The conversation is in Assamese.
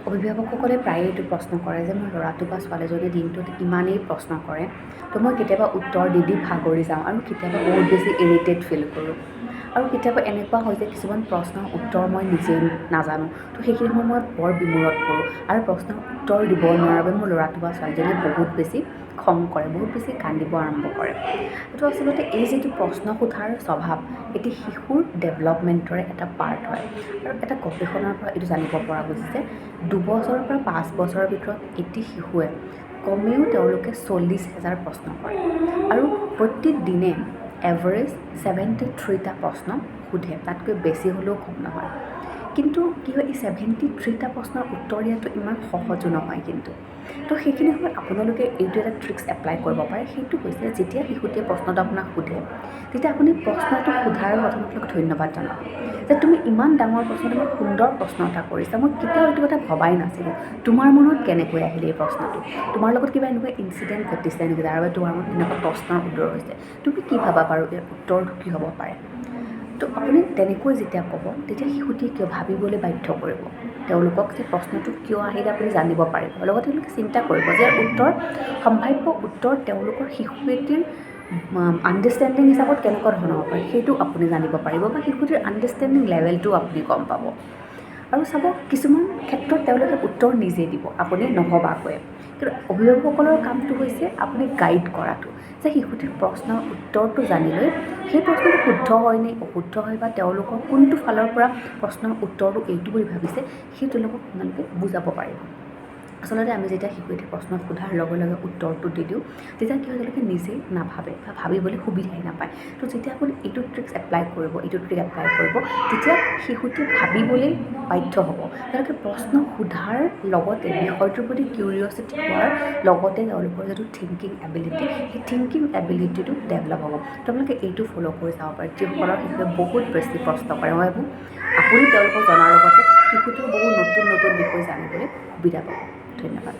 অভিভাৱকসকলে প্ৰায়ে এইটো প্ৰশ্ন কৰে যে মোৰ ল'ৰাটো বা ছোৱালীজনীয়ে দিনটোত ইমানেই প্ৰশ্ন কৰে, তো মই কেতিয়াবা উত্তৰ দি ভাগৰি যাওঁ আৰু কেতিয়াবা বহুত বেছি ইৰিটেট ফিল কৰোঁ। আৰু কেতিয়াবা এনেকুৱা হয় যে কিছুমান প্ৰশ্নৰ উত্তৰ মই নিজেই নাজানো, তো সেইখিনি সময় মই বৰ বিমূৰত কৰোঁ আৰু প্ৰশ্নৰ উত্তৰ দিব নোৱাৰাৰ বাবে মোৰ ল'ৰাটো বা ছোৱালীজনীয়ে বহুত বেছি খং কৰে, বহুত বেছি কান্দিব আৰম্ভ কৰে। এইটো আচলতে এই যিটো প্ৰশ্ন সোধাৰ স্বভাৱ, এটি শিশুৰ ডেভেলপমেণ্টৰে এটা পাৰ্ট হয়। আৰু এটা গৱেষণাৰ পৰা এইটো জানিব পৰা গৈছে যে 2 বছৰৰ পৰা 5 বছৰৰ ভিতৰত এটি শিশুৱে কমেও তেওঁলোকে 40,000 প্ৰশ্ন কৰে আৰু প্ৰত্যেক দিনে এভাৰেজ 73টা প্ৰশ্ন সোধে, তাতকৈ বেছি হ'লেও কম নহয়। কিন্তু কি হয়, এই 73টা প্ৰশ্নৰ উত্তৰ দিয়াটো ইমান সহজো নহয় কিন্তু। তো সেইখিনি সময়ত আপোনালোকে এইটো এটা ট্ৰিক্স এপ্লাই কৰিব পাৰে, সেইটো হৈছে যেতিয়া শিশুটিয়ে প্ৰশ্নটো আপোনাক সোধে, তেতিয়া আপুনি প্ৰশ্নটো সোধাৰ কথা আপোনাক ধন্যবাদ জনাব যে তুমি ইমান ডাঙৰ প্ৰশ্ন, ইমান সুন্দৰ প্ৰশ্ন এটা কৰিছা, মই কেতিয়াও এইটো কথা ভবাই নাছিলোঁ। তোমাৰ মনত কেনেকৈ আহিলে এই প্ৰশ্নটো? তোমাৰ লগত কিবা এনেকুৱা ইনচিডেণ্ট ঘটিছে নেকি যাৰ বাবে তোমাৰ মনত এনেকুৱা প্ৰশ্নৰ উদয় হৈছে? তুমি কি ভাবা বাৰু ইয়াৰ উত্তৰটো কি হ'ব পাৰে? তো আপুনি তেনেকৈ যেতিয়া ক'ব, তেতিয়া শিশুটিয়ে কিয় ভাবিবলৈ বাধ্য কৰিব। তেওঁলোকক যে প্ৰশ্নটো কিয় আহিলে আপুনি জানিব পাৰিব। লগতে তেওঁলোকে চিন্তা কৰিব যে সম্ভাৱ্য উত্তৰ তেওঁলোকৰ শিশু এটিৰ আণ্ডাৰষ্টেণ্ডিং হিচাপত কেনেকুৱা ধৰণৰ হ'ব পাৰে, সেইটো আপুনি জানিব পাৰিব বা শিশুটিৰ আণ্ডাৰষ্টেণ্ডিং লেভেলটো আপুনি গম পাব। আৰু চাব, কিছুমান ক্ষেত্ৰত তেওঁলোকে উত্তৰ নিজে দিব, আপুনি নভবাকৈ। কিন্তু অভিভাৱকসকলৰ কামটো হৈছে আপুনি গাইড কৰাটো, যে শিশুটিৰ প্ৰশ্নৰ উত্তৰটো জানি লৈ সেই প্ৰশ্নটো শুদ্ধ হয় নে অশুদ্ধ হয় বা তেওঁলোকৰ কোনটো ফালৰ পৰা প্ৰশ্নৰ উত্তৰটো এইটো বুলি ভাবিছে, সেই তেওঁলোকক আপোনালোকে বুজাব পাৰিব। আচলতে আমি যেতিয়া শিশু এটি প্ৰশ্ন সোধাৰ লগে লগে উত্তৰটো দি দিওঁ, তেতিয়া কি হয়, তেওঁলোকে নিজেই নাভাবে বা ভাবিবলৈ সুবিধাই নাপায়। তো যেতিয়া আপুনি এইটো ট্ৰিক এপ্লাই কৰিব, তেতিয়া শিশুটিয়ে ভাবিবলৈ বাধ্য হ'ব। তেওঁলোকে প্ৰশ্ন সোধাৰ লগতে বিষয়টোৰ প্ৰতি কিউৰিয়চিটি হোৱাৰ লগতে তেওঁলোকৰ যিটো থিংকিং এবিলিটি, সেই থিংকিং এবিলিটিটো ডেভেলপ হ'ব। তেওঁলোকে এইটো ফ'ল' কৰি চাব পাৰে, যিসকলৰ শিশুৱে বহুত বেছি প্ৰশ্ন কৰে। মই ভাবোঁ আপুনি তেওঁলোকক জনাৰ লগতে শিশুটোৱে বহুত নতুন নতুন বিষয় জানিবলৈ সুবিধা পাব। ধন্যবাদ।